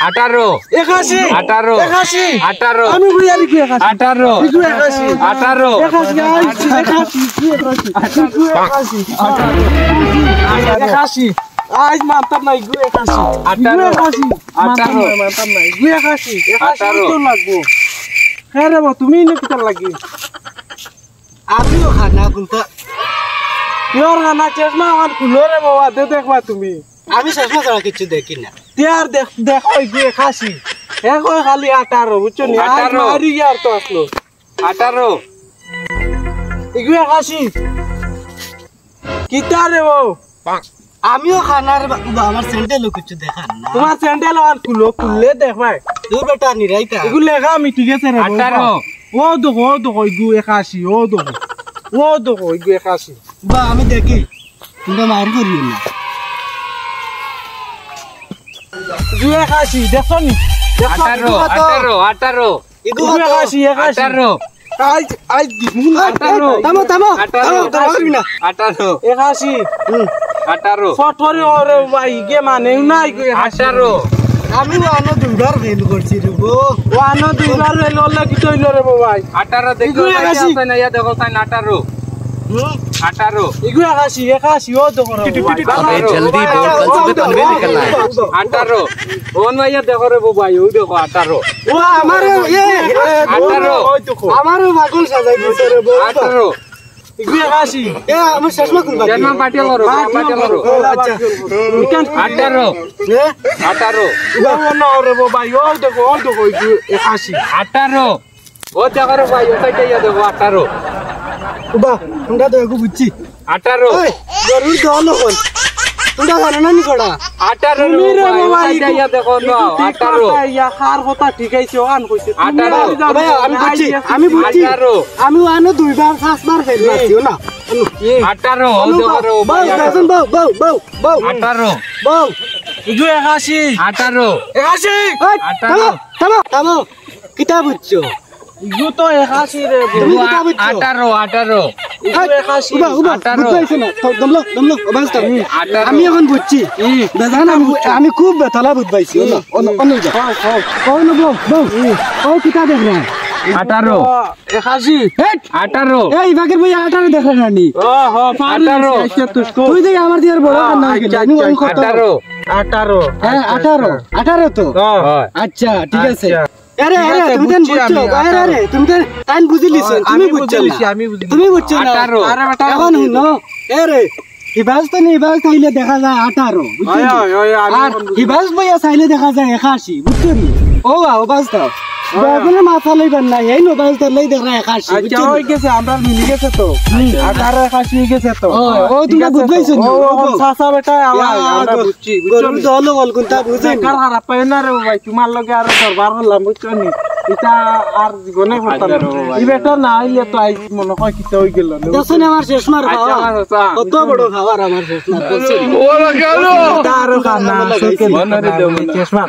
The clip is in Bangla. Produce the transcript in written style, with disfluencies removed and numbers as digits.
18 81 18 81 18 আমি বুঝালি কি 81 18 81 81 আজ মানতাম নাই গু 81 মানতাম নাই গু 81 তো লাগবো হ্যাঁ রে তুমি নে কিটা লাগি আমিও খানা গুনতা তোর গানা চশমা আমার খুলো রে বাবা দে দেখবা তুমি আমি চশমা ছাড়া কিছু দেখি না তিয়ার দেখ ওই গু 81 এক ওই খালি 18 বুঝছো নি আজ 18 মারি ইয়ার তো আসলো 18 গু 81 কিটা রে ও আমিও খানার আমার স্যান্ডেলও কিছু দেখান না তোমার স্যান্ডেল আর খুললে দেখবাই দূর বেটা নিরাইতা এগুলো লেখা আমি ঠিক আছে রে 18 ও দেখো গু 81 ও দেখো গু 81 বা আমি দেখি তোমরা মার করিও না গু 81 দেখো নি 18 18 18 ইগু গু 81 18 আজ দিমু না 18 থামো থামো 18 না 18 81 18 সঠরে ওরে ভাই গে মানে নাই গু 18 আমি ওয়ানো দুইবার ফেল করছি রে গো ওয়ানো দুইবার হইলো লাগি তইলো রে ভাই 18 দেখো আছে না ইয়া দেখো তাই 18 18 ইগু 81 ও দেখো রে अबे जल्दी बोल कल सुबह तनवे निकलना है 18 ओन भैया देखो रे वो भाई वो देखो 18 ও আমার এ 18 আমারও পাগল সাজাই দিছে রে গো 18 ইগু 81 এ আমার চশমা কোন বাকি जन्म पार्टी करो আচ্ছা ইকান 18 এ 18 ও না রে ভাই ও দেখো ইগু 81 18 वो देखो रे भाई वो साइड ये देखो 18 বা তোমরা তো একটু বুঝছি 18 ওই জরুর দল হল তোমরা জানো না নি কড়া 18 তুমি রে वो বাবা साइड ये देखो ना 18 ইয়া খার কথা ঠিক আছে ওখান কইছে 18 ভাই আমি বুঝছি 18 আমি ওয়ানো দুইবার পাঁচবার ফেল মারছিও না 18 वो देखो রে वो বাউ भाई বেসন বাউ বাউ বাউ বাউ 18 বাউ ইগু 81 18 81 ওই আঠারো। থামো থামো কিতা বুঝছো ইগু তো 81 রে তুমি কিতা বুঝছো 18 18 ইগু 81 উবা উবা আঠারো। বুঝছো না দমলো অবস্থা আঠারো। আমি এখন বুঝছি বেজান আমি খুব বেতলা বুঝবাইছি অন্য যা কও না বাউ ও কিতা দেখ রা 18 81 18 এই বাকের ভাই 18 দেখ রা নি ও হো পারি 18 তুই দেখ আমার দিয়ার বড় না গেল আমি আমি কত 18 হ্যাঁ 18 তো আচ্ছা ঠিক আছে আরে তুমি দেন বুঝছো আরে তুমি দেন টাইম বুঝিলিছ তুমি বুঝছো আমি বুঝি তুমি বুঝছো না 18 আরে বেটা এখন নো আরে হিবাস তো নিবাস চাইলে দেখা যায় 18 বুঝছো আর হিবাস ভাইয়া চাইলে দেখা যায় 81 বুঝছো নি ও বাস তো বাগুনে মাথা লইবেন না এই নোবাস তো লই দেখা 81 আচ্ছা হই গেছে আমরা মিলি গেছে তো 18 81 হই গেছে তো ও তুমি বুঝাইছো ও সাসা বেটা আমরা বুঝছি গরু দল বল কোনটা বুঝেন কার হারা পাই না রে ভাই তোমার লগে আর দরবার হলাম বুঝছো নি এটা আর জীবনে করতাম এই বেটা না আইলে তো আই মনে হয় কি হই গেল দশনে আমার শেষমার খাওয়া কত বড় খাবার আমার শেষমার ওরা গেল তার খানা সকে মনে রে দেও চেষ্টা